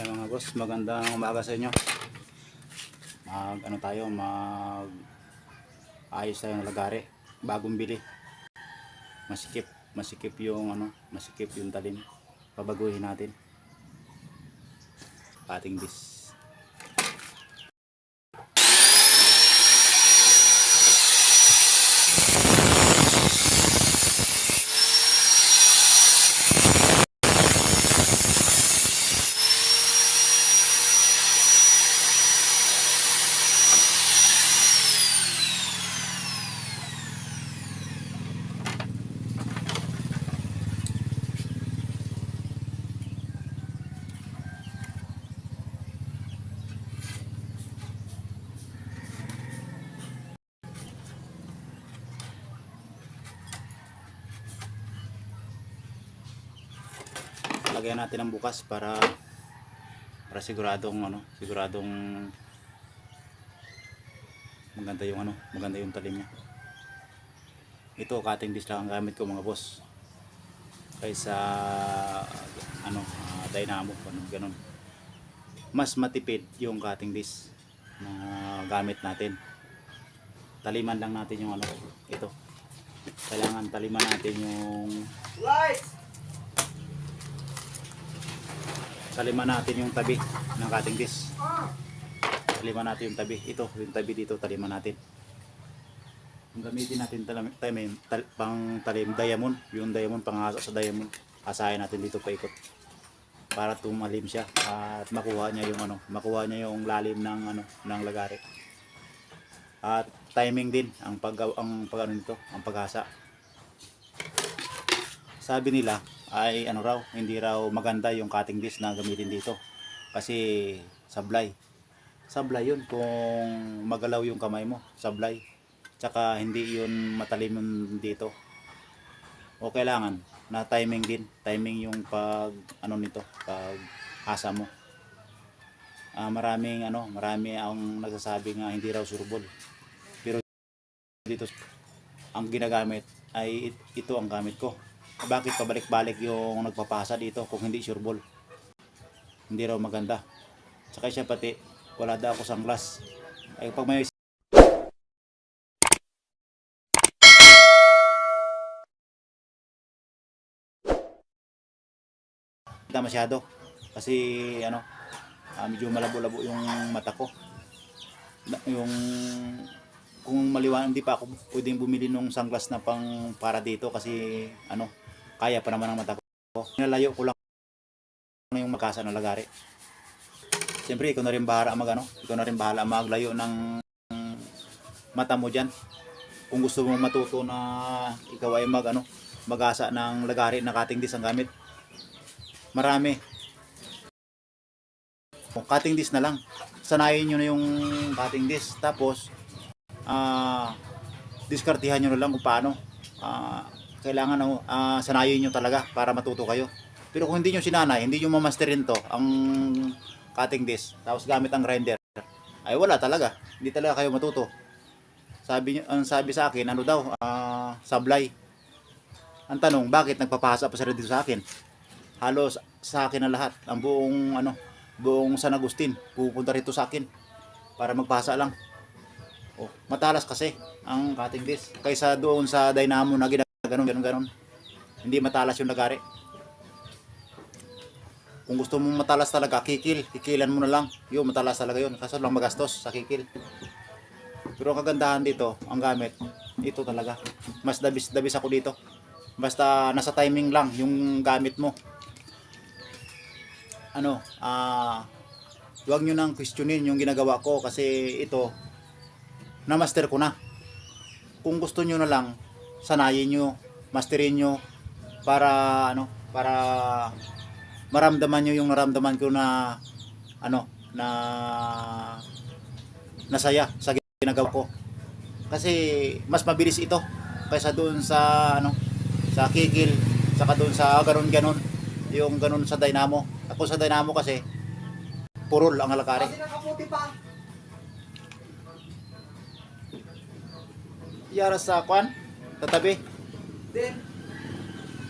Yan mga boss, magandang umaga sa inyo. Mag ayos tayo ng lagari. Bagong bili. Masikip yung talim. Pabaguhin natin. Pating bis. Lagyan natin ng bukas para siguradong maganda yung talim niya. Ito cutting disc lang ang gamit ko mga boss. Kaysa dynamo ganun. Mas matipid yung cutting disc na gamit natin. Taliman lang natin yung ito. Kailangan taliman natin yung tabi ng cutting disc. Taliman natin yung tabi. Ito, yung tabi dito, taliman natin. Ang gamitin natin pang talim diamond, yung diamond pangasa sa diamond. Asahin natin dito paikot para tumalim siya at makuha niya yung lalim ng lagari. At timing din ang paghasa. Sabi nila ay hindi raw maganda yung cutting disc na gamitin dito kasi sablay yun kung magalaw yung kamay mo, sablay, tsaka hindi yun matalim yun dito. O kailangan na timing yung paghasa mo. Marami ang nagsasabi nga hindi raw surbol, pero dito ang ginagamit ay ito ang gamit ko. Bakit pabalik-balik yung nagpapasa dito kung hindi sureball? Hindi raw maganda. Saka siya pati wala daw ako sunglass. Ay pag may masyado kasi medyo malabo-labo yung mata ko. Yung kung maliwanag, hindi pa ako pwedeng bumili ng sunglass na pang para dito kasi kaya pa naman ang mata ko. Nalayo ko lang yung magkasa ng lagari. Siyempre ikaw na rin bahala maglayo ng mata mo diyan. Kung gusto mo matuto na ikaw ay magasa ng lagari na cutting disc ang gamit. Marami. Cutting disc na lang. Sanayin niyo na yung cutting disc, tapos diskartihan nyo na lang kung paano. Kailangan sanayin nyo talaga para matuto kayo. Pero kung hindi nyo sinanay, hindi nyo mamasterin to ang cutting disc, tapos gamit ang grinder, ay wala talaga, hindi talaga kayo matuto. Sabi sa akin sablay. Ang tanong, bakit nagpapahasa pa sila dito sa akin? Halos sa akin na lahat, ang buong San Agustin pupunta rito sa akin para magpahasa lang. Matalas kasi ang cutting disc kaysa doon sa dynamo na ganon. Hindi matalas yung lagari. Kung gusto mong matalas talaga, kikilan mo na lang. Yung matalas talaga yun, kaso lang magastos sa kikil. Pero ang kagandahan dito, ang gamit, ito talaga. Mas dabis ako dito. Basta nasa timing lang yung gamit mo. Huwag nyo nang questionin yung ginagawa ko kasi ito na master ko na. Kung gusto nyo na lang, sanayin nyo, masterin nyo para maramdaman nyo yung naramdaman ko na nasaya sa ginagawa ko. Kasi mas mabilis ito kaysa doon sa sa kikil, saka doon sa ganon yung ganon sa dynamo. Ako sa dynamo kasi purol ang halakari. Yara sa kwan, tatabi.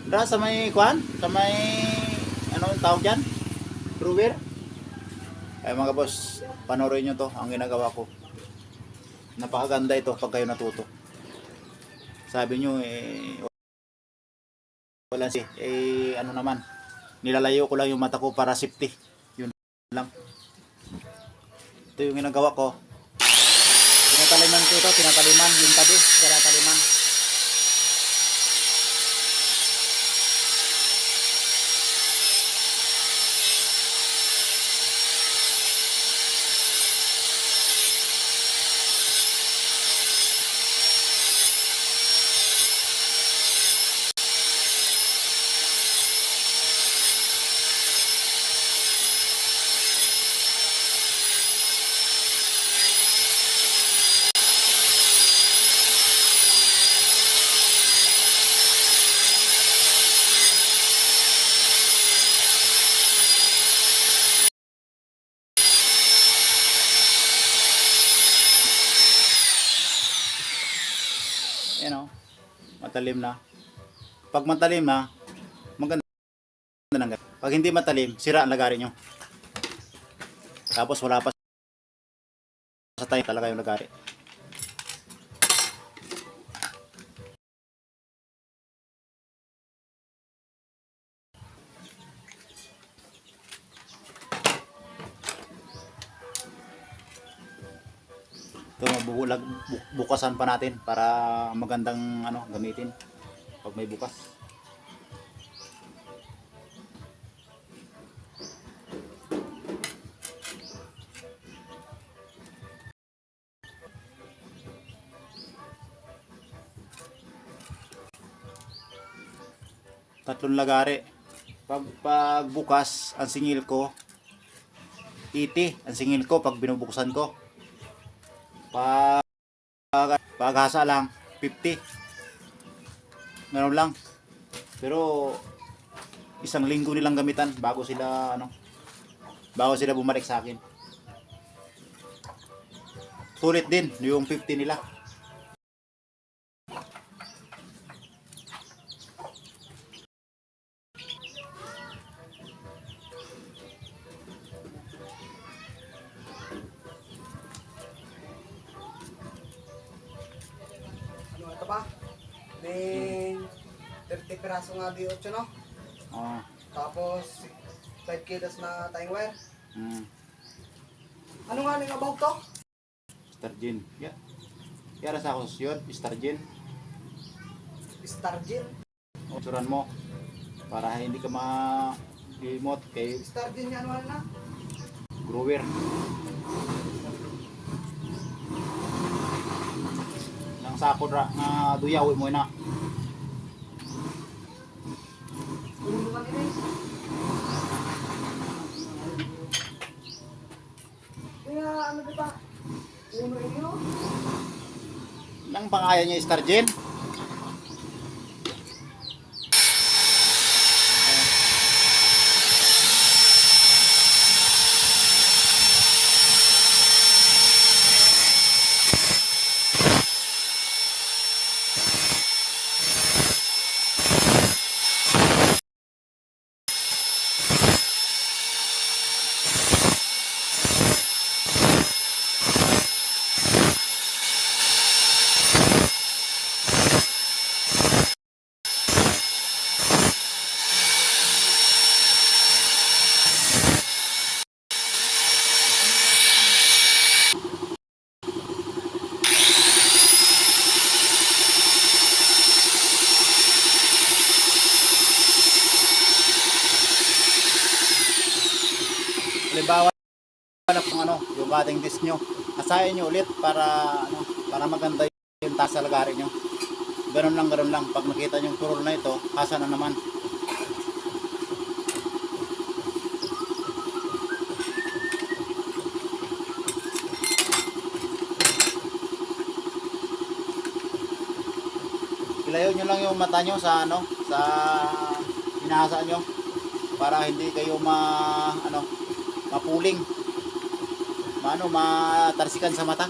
Sa may kwan, sa may yung tawag dyan? Brewer? Ay mga boss, panoorin nyo to, ang ginagawa ko. Napakaganda ito pag kayo natuto. Sabi nyo, wala ano naman, nilalayo ko lang yung mata ko para safety. Yun lang. Ito yung ginagawa ko. Tinataliman ko ito, tinataliman, yung tabi, tinataliman. Yan o, matalim na. Pag matalim na, maganda ng ganito. Pag hindi matalim, sira ang lagari nyo. Tapos wala pa sa tayo talaga yung lagari. Ito, bukasan pa natin para magandang gamitin pag may bukas. Tatlong lagari. Pag bukas, ang singil ko 80, ang singil ko pag binubuksan ko. Paghasa lang 50. Meron lang. Pero isang linggo nilang gamitan bago sila bumalik sa akin. Sulit din yung 50 nila. Ito ba? May 30 piraso nga di 8, no? Oh. Tapos 5 kilos na tying wire. Ano nga nang about to? Stargin. Yeah. Yara sa ako yun, Stargin. Stargin. Usuran mo para hindi ka ma-remote kay Stargin yan wala na? grower. Nang sako na duyaw mo na. Ulo ka nila. Kaya ano ba? Ulo inyo? Nang pangalan niya Stargin. Halimbawa na kung yung cutting disc nyo, asahin nyo ulit para maganda yung taas sa lagari nyo. Ganun lang. Pag nakita nyo yung purol na ito, hasa na naman. Ilayo nyo lang yung mata nyo sa sa hinahasa nyo para hindi kayo mapuling, matarsikan sa mata.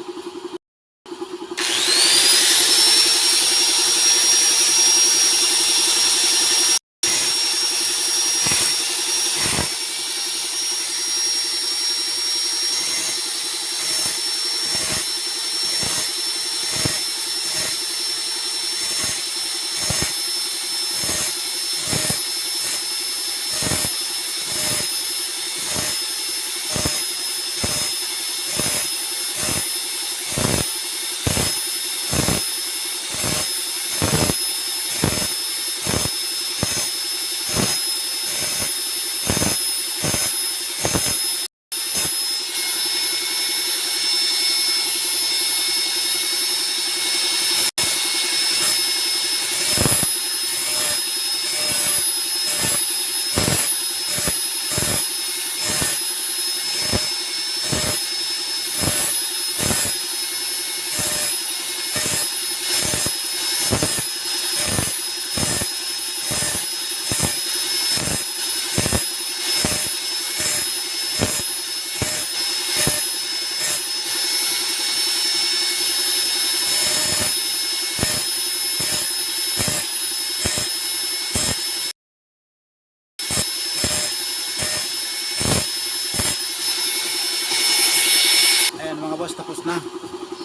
boss, tapos na.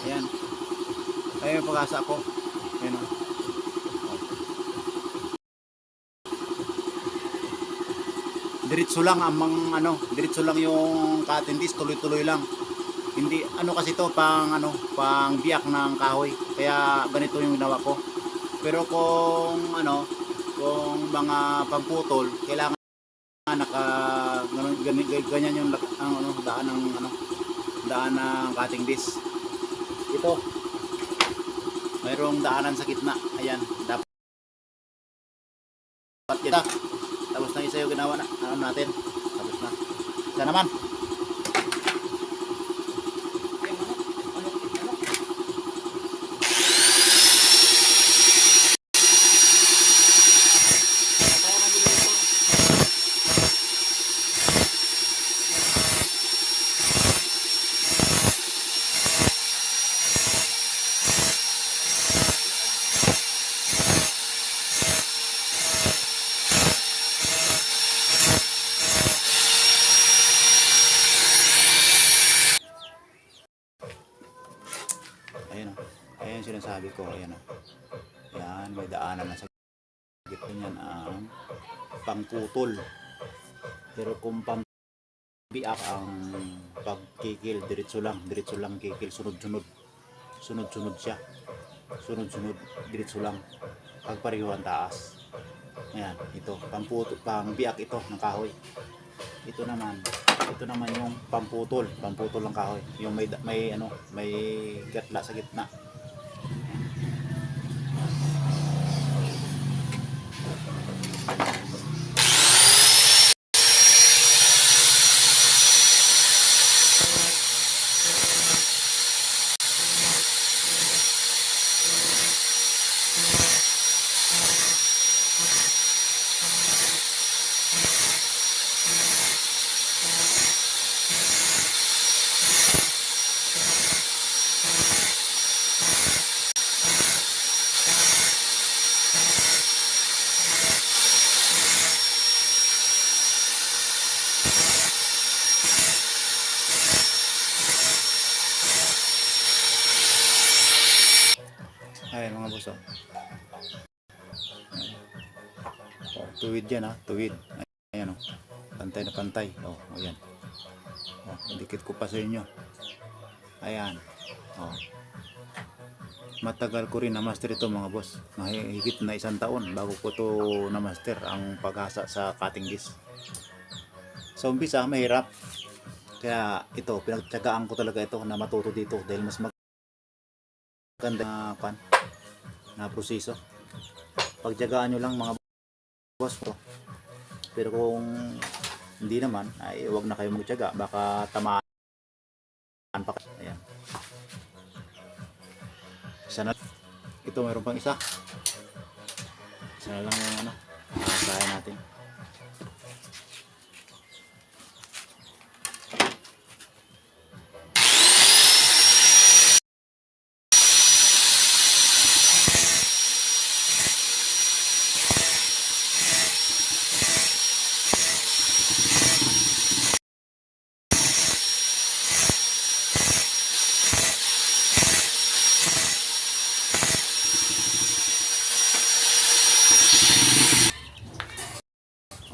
Ayan. Ayan yung pag-asa ko. Ayan o. Diretso lang ang diretso lang yung cutting disc, tuloy-tuloy lang. Hindi kasi to pang biyak ng kahoy. Kaya ganito yung ginawa ko. Pero kung mga pagputol, kailangan ganyan yung daan ng cutting disc. Ito. Mayroong daanan sa gitna. Ayan, dapat kita. Tapos na isa yung ginawa natin. Tapos na. Isa naman. Ayan o. Ayan sinasabi ko. Ayan o. Ayan, may daanan na sa gitna niyan ang pangputol. Pero kung pambiak ang pagkikil, diretso lang kikil, sunod-sunod siya. Sunod-sunod, diretso lang. Pagpareho ang taas. Ayan, ito, pangbiak ito ng kahoy. Ito naman yung pamputol ng kahoy. Yung may gatla sa gitna. Ayan mga boss, oh. Oh, tuwid yan, tuwid. Ayan, oh. Pantay na pantay. Oh, ayan. Oh, dikit ko pa sa inyo. Ayan. Oh. Matagal ko rin na master ito mga boss. Higit na 1 taon bago ko to na master ang paghasa sa cutting disc. Sa umpisa mahirap. Kaya ito, pinagtiyagaan ko talaga ito na matuto dito dahil mas maganda na proseso. Pagtiyagaan nyo lang mga boss ko. Pero kung hindi naman, ay huwag na kayo magtiyaga. Baka tamaan pa kayo. Ayan. Isa na. Ito mayroon pang isa. Isa na lang yung kaya natin.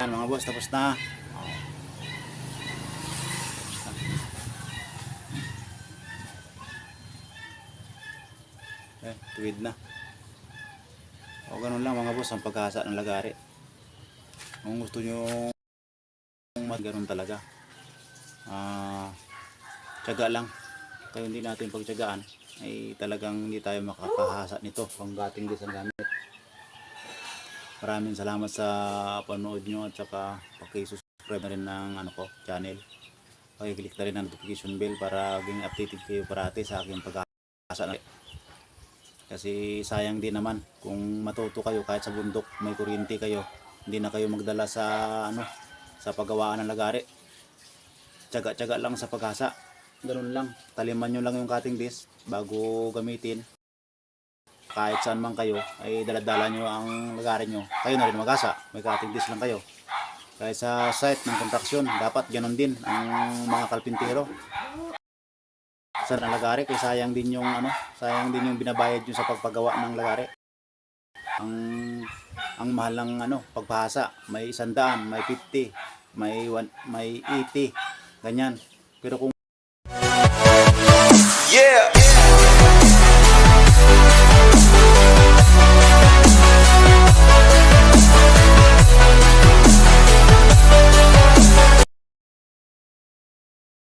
Ayan mga boss, tapos na. Ayan, tuwid na. O ganun lang mga boss ang paghasa ng lagari. Kung gusto nyo ganun talaga, tiyaga lang. Kaya hindi natin pagtiyagaan ay talagang hindi tayo makakahasa nito pang gating disc ang gamit. Maraming salamat sa panood nyo at saka paki-subscribe na rin ng channel. Paki-click na rin ang notification bell para maging updated kayo parati sa aking paghasa. Kasi sayang din naman kung matuto kayo kahit sa bundok may kuryente kayo, hindi na kayo magdala sa sa paggawaan ng lagari. Tiyaga-tiyaga lang sa paghasa. Ganun lang. Taliman nyo lang yung cutting disc bago gamitin. Kahit saan man kayo ay daladala nyo ang lagari nyo, kayo na rin magasa, may cutting disc lang kayo. Kahit sa site ng kontraksyon, dapat ganon din ang mga kalpintero. sa lagari, kaya sayang din yung sayang din yung binabayad nyo sa pagpagawa ng lagari. Ang mahal ng pagpahasa, may 100, may 50, may 80, ganyan. Pero kung Yeah.